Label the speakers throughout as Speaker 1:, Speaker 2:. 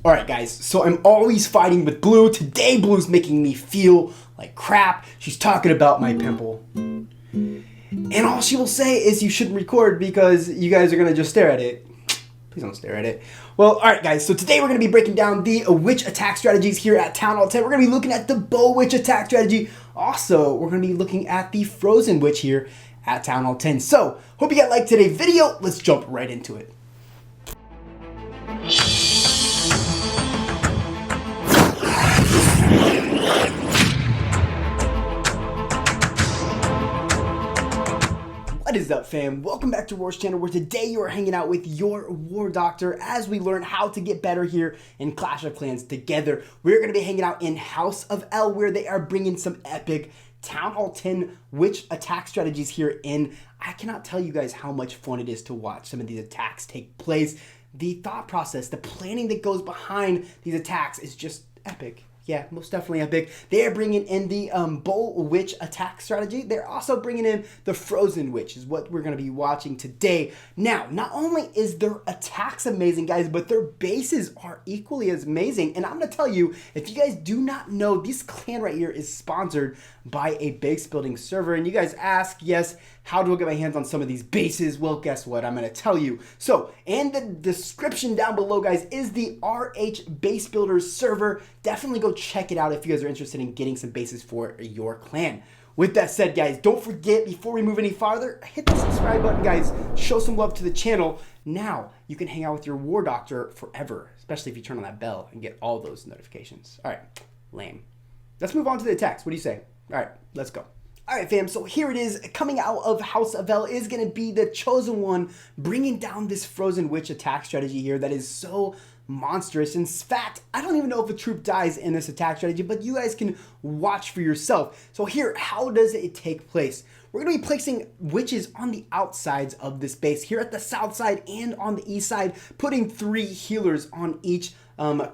Speaker 1: Alright guys, so I'm always fighting with Blue. Today Blue's making me feel like crap. She's talking about my pimple. And all she will say is you shouldn't record because you guys are going to just stare at it. Please don't stare at it. Well, alright guys, so today we're going to be breaking down the witch attack strategies here at Town Hall 10. We're going to be looking at the bow witch attack strategy. Also, we're going to be looking at the frozen witch here at Town Hall 10. So, hope you guys liked today's video. Let's jump right into it. What is up, fam? Welcome back to Roar's channel, where today you are hanging out with your War Doctor as we learn how to get better here in Clash of Clans together. We're going to be hanging out in House of L, where they are bringing some epic Town Hall 10 witch attack strategies here in. I cannot tell you guys how much fun it is to watch some of these attacks take place. The thought process, the planning that goes behind these attacks is just epic. Yeah, most definitely epic. They're bringing in the bow witch attack strategy. They're also bringing in the frozen witch, is what we're going to be watching today. Now, not only is their attacks amazing, guys, but their bases are equally as amazing. And I'm going to tell you, if you guys do not know, this clan right here is sponsored by a base building server. And you guys ask, yes, how do I get my hands on some of these bases? Well, guess what? I'm going to tell you. So, in the description down below, guys, is the RH Base Builders server. Definitely go check it out if you guys are interested in getting some bases for your clan. With that said, guys, don't forget, before we move any farther, hit the subscribe button, guys. Show some love to the channel. Now, you can hang out with your War Doctor forever, especially if you turn on that bell and get all those notifications. All right, lame. Let's move on to the attacks. What do you say? All right, let's go. Alright fam, so here it is. Coming out of House of L is going to be the chosen one, bringing down this frozen witch attack strategy here that is so monstrous. In fact, I don't even know if a troop dies in this attack strategy, but you guys can watch for yourself. So here, how does it take place? We're going to be placing witches on the outsides of this base, here at the south side and on the east side, putting 3 healers on each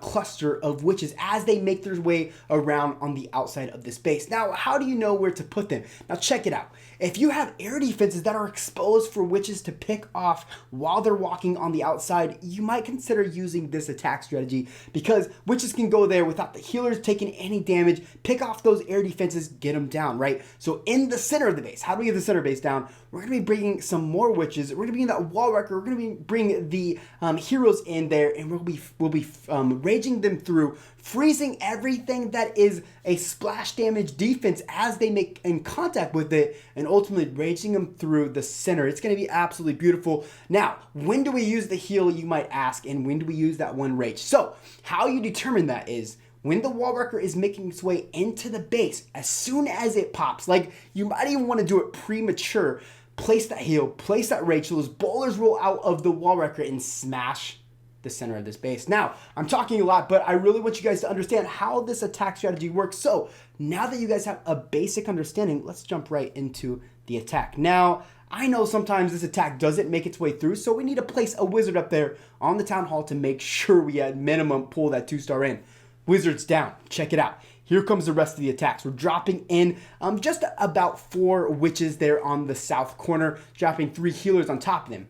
Speaker 1: cluster of witches as they make their way around on the outside of this base. Now, how do you know where to put them? Now, check it out. If you have air defenses that are exposed for witches to pick off while they're walking on the outside, you might consider using this attack strategy, because witches can go there without the healers taking any damage, pick off those air defenses, get them down, right? So in the center of the base, how do we get the center base down? We're going to be bringing some more witches. We're going to be in that wall wrecker. We're going to be bring the heroes in there, and we'll be raging them through, freezing everything that is a splash damage defense as they make in contact with it, and ultimately raging them through the center. It's going to be absolutely beautiful. Now, when do we use the heal, you might ask, and when do we use that one rage? So, how you determine that is when the wall wrecker is making its way into the base, as soon as it pops, like you might even want to do it premature, place that heal, place that rage, so those bowlers roll out of the wall wrecker and smash the center of this base. Now, I'm talking a lot, but I really want you guys to understand how this attack strategy works. So now that you guys have a basic understanding, let's jump right into the attack. Now, I know sometimes this attack doesn't make its way through, so we need to place a wizard up there on the town hall to make sure we at minimum pull that 2-star in. Wizard's down. Check it out. Here comes the rest of the attacks. We're dropping in just about 4 witches there on the south corner, dropping 3 healers on top of them.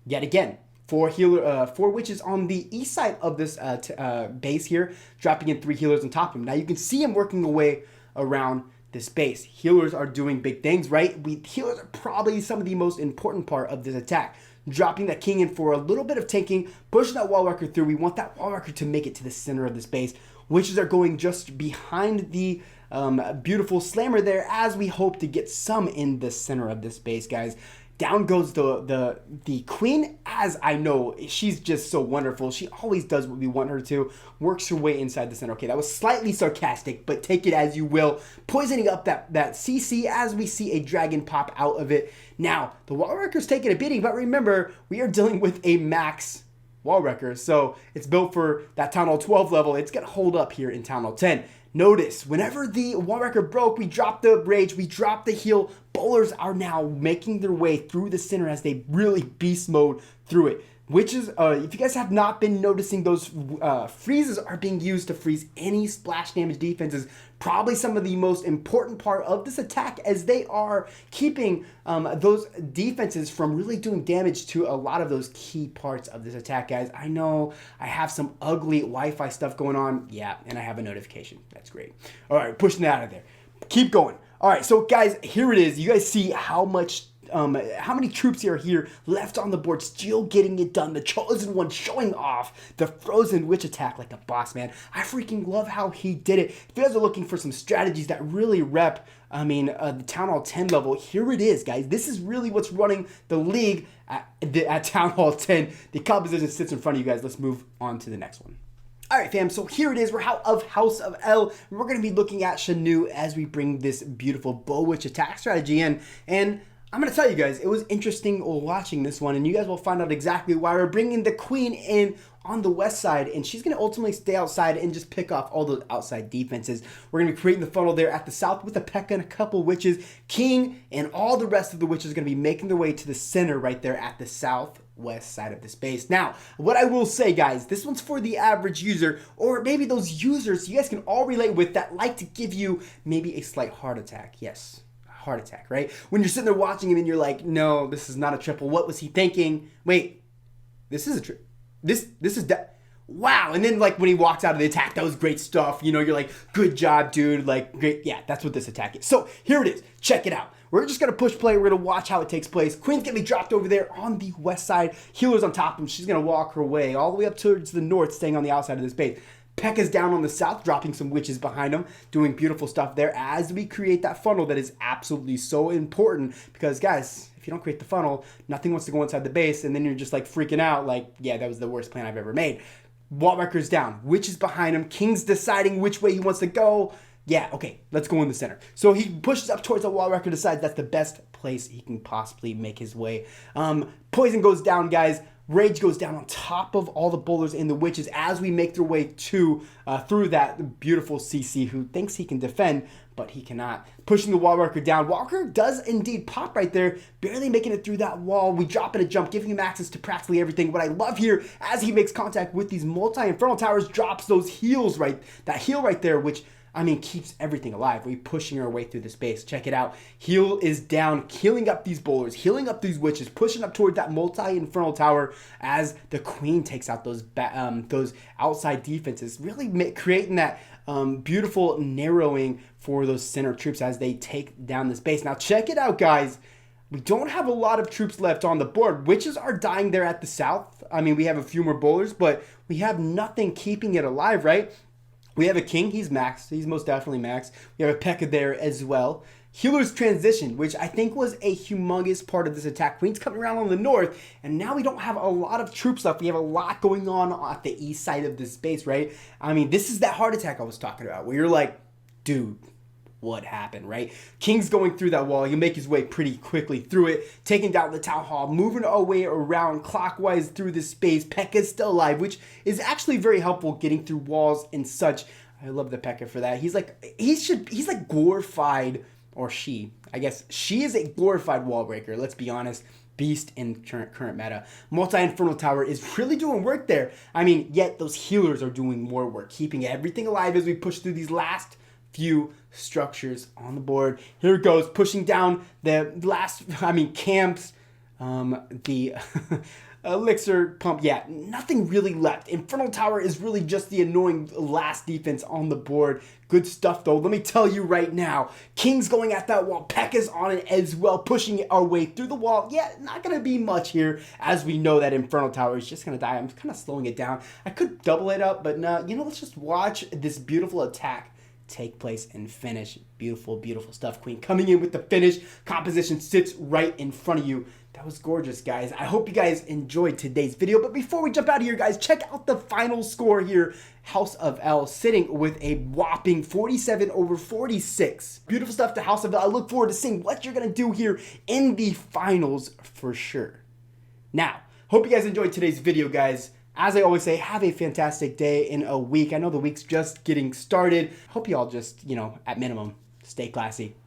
Speaker 1: Yet again, 4 witches on the east side of this base here, dropping in 3 healers on top of them. Now you can see them working away around this base. Healers are doing big things, right? Healers are probably some of the most important part of this attack. Dropping that king in for a little bit of tanking, pushing that wall wrecker through. We want that wall wrecker to make it to the center of this base. Witches are going just behind the beautiful slammer there, as we hope to get some in the center of this base, guys. Down goes the queen. As I know, she's just so wonderful. She always does what we want her to. Works her way inside the center. Okay, that was slightly sarcastic, but take it as you will. Poisoning up that CC as we see a dragon pop out of it. Now, the wall wrecker's taking a beating, but remember, we are dealing with a max wall wrecker, so it's built for that Town Hall 12 level. It's going to hold up here in Town Hall 10. Notice, whenever the wall wrecker broke, we dropped the rage, we dropped the heal. Bowlers are now making their way through the center as they really beast mode through it. Witches, if you guys have not been noticing, those freezes are being used to freeze any splash damage defenses. Probably some of the most important part of this attack, as they are keeping those defenses from really doing damage to a lot of those key parts of this attack, guys. I know I have some ugly Wi-Fi stuff going on. Yeah, and I have a notification. That's great. All right, pushing that out of there. Keep going. All right, so guys, here it is. You guys see how many troops are here left on the board, still getting it done. The Chosen One showing off the Frozen Witch attack like a boss, man. I freaking love how he did it. If you guys are looking for some strategies that really rep, the Town Hall 10 level, here it is, guys. This is really what's running the league at Town Hall 10. The composition sits in front of you guys. Let's move on to the next one. Alright fam, so here it is, we're out of House of L. We're going to be looking at Shanu as we bring this beautiful Bow Witch attack strategy in. And I'm going to tell you guys, it was interesting watching this one, and you guys will find out exactly why we're bringing the Queen in on the west side, and she's going to ultimately stay outside and just pick off all those outside defenses. We're going to be creating the funnel there at the south with a P.E.K.K.A and a couple witches. King and all the rest of the witches are going to be making their way to the center right there at the southwest side of the space. Now, what I will say, guys, this one's for the average user, or maybe those users you guys can all relate with that like to give you maybe a slight heart attack. Yes. Heart attack, right? When you're sitting there watching him and you're like, no, this is not a triple. What was he thinking? Wait, this is a triple. This is that. Wow. And then like when he walks out of the attack, that was great stuff. You know, you're like, good job, dude. Like, great. Yeah, that's what this attack is. So here it is. Check it out. We're just going to push play. We're going to watch how it takes place. Queen's going to be dropped over there on the west side. Healer's on top of him. She's going to walk her way all the way up towards the north, staying on the outside of this base. P.E.K.K.A's down on the south, dropping some witches behind him, doing beautiful stuff there as we create that funnel that is absolutely so important. Because, guys, if you don't create the funnel, nothing wants to go inside the base, and then you're just, like, freaking out, like, yeah, that was the worst plan I've ever made. Wall Wrecker's down. Witches behind him. King's deciding which way he wants to go. Yeah, okay, let's go in the center. So he pushes up towards the Wall Wrecker, decides that's the best place he can possibly make his way. Poison goes down, guys. Rage goes down on top of all the bowlers and the witches as we make their way to through that beautiful CC who thinks he can defend, but he cannot. Pushing the Wall Walker down. Walker does indeed pop right there, barely making it through that wall. We drop in a jump, giving him access to practically everything. What I love here, as he makes contact with these multi-infernal towers, drops those heals that heal right there, which keeps everything alive. We're pushing our way through the space. Check it out. Heal is down, healing up these bowlers, healing up these witches, pushing up toward that multi-infernal tower as the Queen takes out those outside defenses, really creating that beautiful narrowing for those center troops as they take down this base. Now check it out, guys. We don't have a lot of troops left on the board. Witches are dying there at the south. We have a few more bowlers, but we have nothing keeping it alive, right? We have a King, he's maxed. He's most definitely maxed. We have a P.E.K.K.A there as well. Healer's transition, which I think was a humongous part of this attack. Queen's coming around on the north, and now we don't have a lot of troops left. We have a lot going on at the east side of this base, right? This is that heart attack I was talking about, where you're like, dude, what happened, right? King's going through that wall. You make his way pretty quickly through it, taking down the town hall, moving our way around clockwise through this space. P.E.K.K.A's still alive, which is actually very helpful getting through walls and such. I love the P.E.K.K.A for that. He's like glorified, or she. I guess she is a glorified wall breaker. Let's be honest. Beast in current meta. Multi-Infernal Tower is really doing work there. Yet those healers are doing more work, keeping everything alive as we push through these last few structures on the board. Here it goes, pushing down the last, camps, the elixir pump. Yeah, nothing really left. Infernal Tower is really just the annoying last defense on the board. Good stuff though. Let me tell you right now, King's going at that wall. P.E.K.K.A's on it as well, pushing our way through the wall. Yeah, not going to be much here, as we know that Infernal Tower is just going to die. I'm kind of slowing it down. I could double it up, but no, let's just watch this beautiful attack take place and finish. Beautiful, beautiful stuff. Queen coming in with the finish. Composition sits right in front of you. That was gorgeous, guys. I hope you guys enjoyed today's video. But before we jump out of here, guys, check out the final score here. House of L sitting with a whopping 47/46. Beautiful stuff to House of L. I look forward to seeing what you're going to do here in the finals for sure. Now, hope you guys enjoyed today's video, guys. As I always say, have a fantastic day in a week. I know the week's just getting started. Hope you all just, at minimum, stay classy.